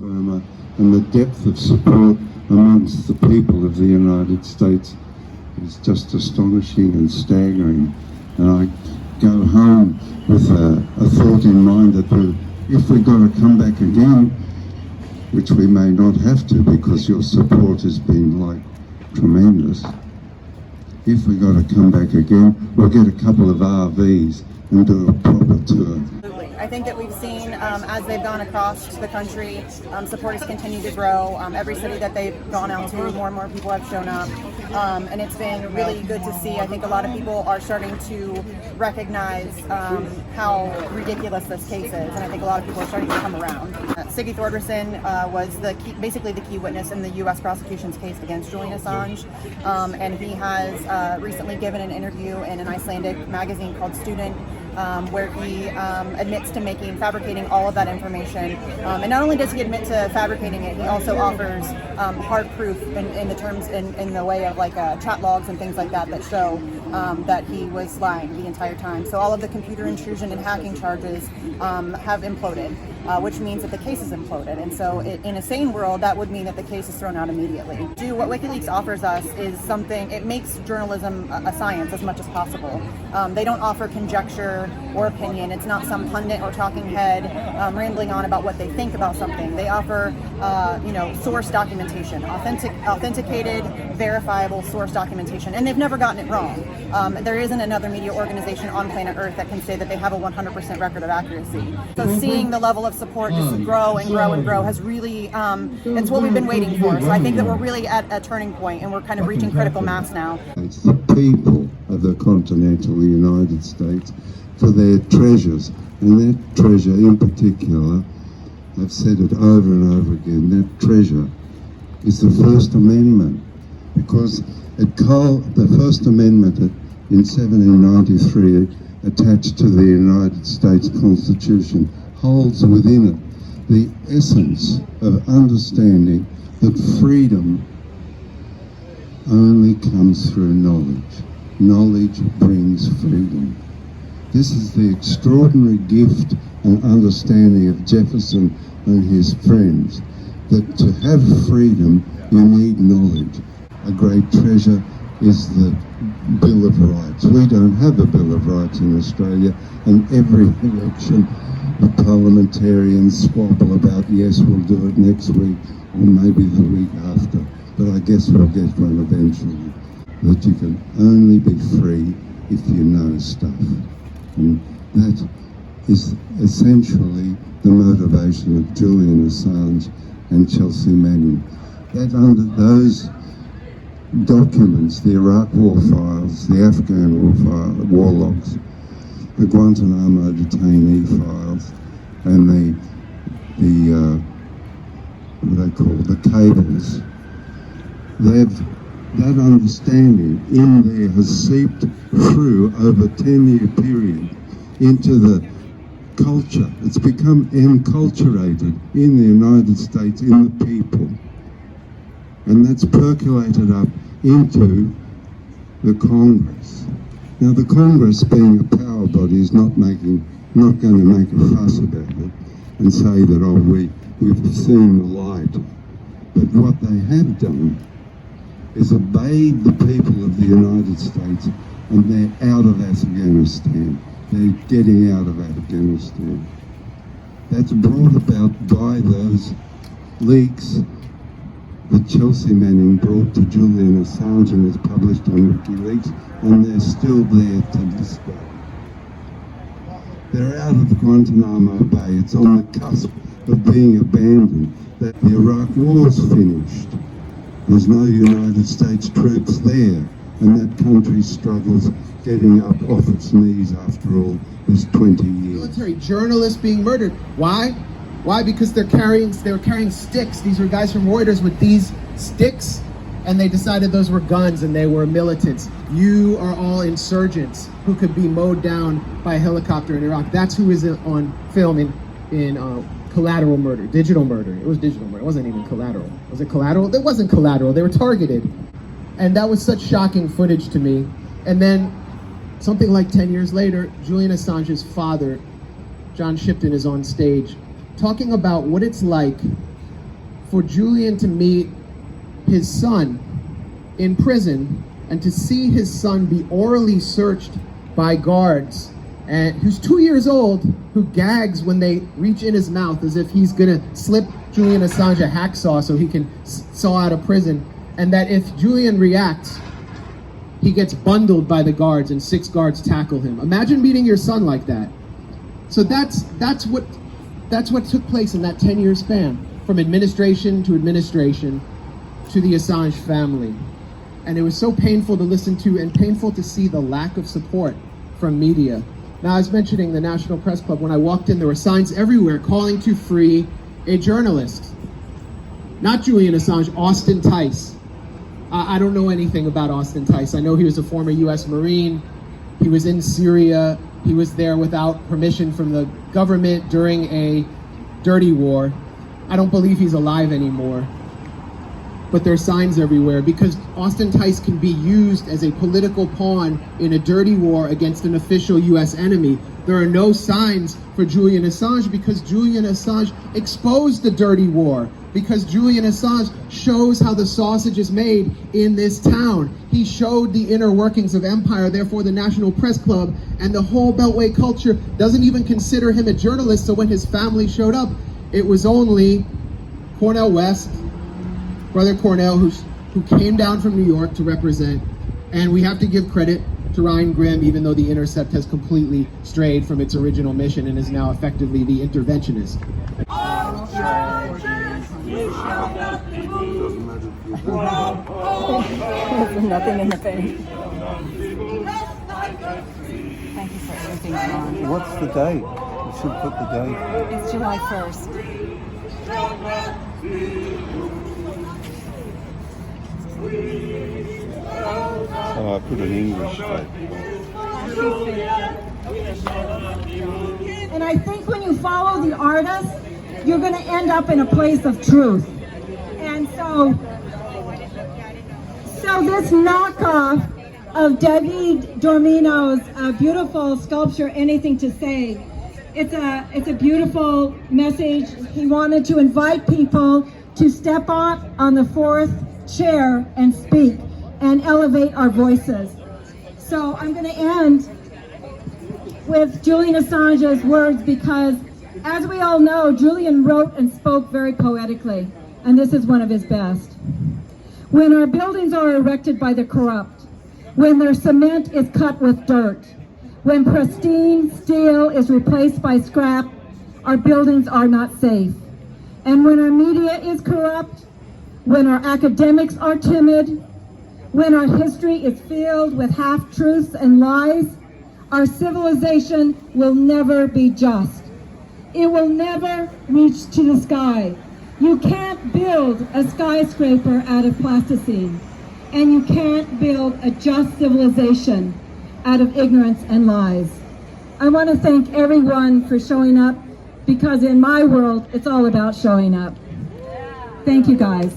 firmer, and the depth of support amongst the people of the United States is just astonishing and staggering. And I go home with a thought in mind that if we've got to come back again, which we may not have to because your support has been like tremendous, if we've got to come back again, we'll get a couple of RVs and do a proper tour. I think that we've seen as they've gone across the country, support has continued to grow. Every city that they've gone out to, more and more people have shown up. And it's been really good to see. I think a lot of people are starting to recognize how ridiculous this case is. And I think a lot of people are starting to come around. Siggy Thordarson was basically the key witness in the U.S. prosecution's case against Julian Assange. And he has recently given an interview in an Icelandic magazine called Student, where he admits to fabricating all of that information. And not only does he admit to fabricating it, he also offers hard proof in the terms, in the way of like chat logs and things like that show that he was lying the entire time. So all of the computer intrusion and hacking charges have imploded, which means that the case is imploded. And so in a sane world, that would mean that the case is thrown out immediately. What Wikileaks offers us is something, it makes journalism a science as much as possible. They don't offer conjecture or opinion. It's not some pundit or talking head rambling on about what they think about something. They offer source documentation, authenticated, verifiable source documentation, and they've never gotten it wrong. There isn't another media organization on planet Earth that can say that they have a 100% record of accuracy. So seeing the level of support just grow and grow and grow has really, it's what we've been waiting for. So I think that we're really at a turning point and we're kind of reaching critical mass now. It's the people of the continental United States for their treasures, and that treasure in particular, I've said it over and over again, that treasure is the First Amendment, because the First Amendment in 1793 attached to the United States Constitution holds within it the essence of understanding that freedom only comes through knowledge. Knowledge brings freedom. This is the extraordinary gift and understanding of Jefferson and his friends, that to have freedom, you need knowledge. A great treasure is the Bill of Rights. We don't have a Bill of Rights in Australia, and every election the parliamentarians squabble about, yes, we'll do it next week, or maybe the week after, but I guess we'll get one eventually. That you can only be free if you know stuff. And that is essentially the motivation of Julian Assange and Chelsea Manning. That under those documents, the Iraq war files, the Afghan war logs, the Guantanamo detainee files, and the cables, that understanding in there has seeped through over a 10-year period into the culture. It's become enculturated in the United States, in the people. And that's percolated up into the Congress. Now the Congress, being a power body, is not going to make a fuss about it and say that, oh, we've seen the light. But what they have done is obeyed the people of the United States, and they're out of Afghanistan. They're getting out of Afghanistan. That's brought about by those leaks that Chelsea Manning brought to Julian Assange and is published on Wikileaks, and they're still there to this day. They're out of Guantanamo Bay. It's on the cusp of being abandoned. That the Iraq war's finished. There's no United States troops there, and that country struggles getting up off its knees after all this 20 years. Military journalists being murdered. Why? Why? Because they were carrying sticks. These were guys from Reuters with these sticks, and they decided those were guns and they were militants. You are all insurgents who could be mowed down by a helicopter in Iraq. That's who is on film in collateral murder, digital murder. It was digital murder. It wasn't even collateral. Was it collateral? It wasn't collateral. They were targeted. And that was such shocking footage to me. And then something like 10 years later, Julian Assange's father, John Shipton, is on stage talking about what it's like for Julian to meet his son in prison and to see his son be orally searched by guards, and who's 2 years old, who gags when they reach in his mouth as if he's gonna slip Julian Assange a hacksaw so he can saw out of prison, and that if Julian reacts, he gets bundled by the guards and 6 guards tackle him. Imagine meeting your son like that. So that's what took place in that 10-year span, from administration to the Assange family. And it was so painful to listen to and painful to see the lack of support from media. Now, I was mentioning the National Press Club. When I walked in, there were signs everywhere calling to free a journalist. Not Julian Assange, Austin Tice. I don't know anything about Austin Tice. I know he was a former US Marine. He was in Syria. He was there without permission from the government during a dirty war. I don't believe he's alive anymore. But there are signs everywhere because Austin Tice can be used as a political pawn in a dirty war against an official US enemy. There are no signs for Julian Assange because Julian Assange exposed the dirty war, because Julian Assange shows how the sausage is made in this town. He showed the inner workings of empire. Therefore, the National Press Club and the whole Beltway culture doesn't even consider him a journalist. So when his family showed up, it was only Cornel West, Brother Cornel, who came down from New York to represent. And we have to give credit to Ryan Grimm, even though The Intercept has completely strayed from its original mission and is now effectively the interventionist. Nothing in the face. Thank you for everything, John. What's the date? You should put the date. It's July 1st. Oh, I put an English date. And I think when you follow the artist, you're going to end up in a place of truth. And so this knockoff of David Dormino's beautiful sculpture, Anything to Say, it's a beautiful message. He wanted to invite people to step up on the 4th chair and speak and elevate our voices. So I'm going to end with Julian Assange's words because, as we all know, Julian wrote and spoke very poetically, and this is one of his best. When our buildings are erected by the corrupt, when their cement is cut with dirt, when pristine steel is replaced by scrap, our buildings are not safe. And when our media is corrupt, when our academics are timid, when our history is filled with half-truths and lies, our civilization will never be just. It will never reach to the sky. You can't build a skyscraper out of plasticine, and you can't build a just civilization out of ignorance and lies. I want to thank everyone for showing up, because in my world, it's all about showing up. Thank you, guys.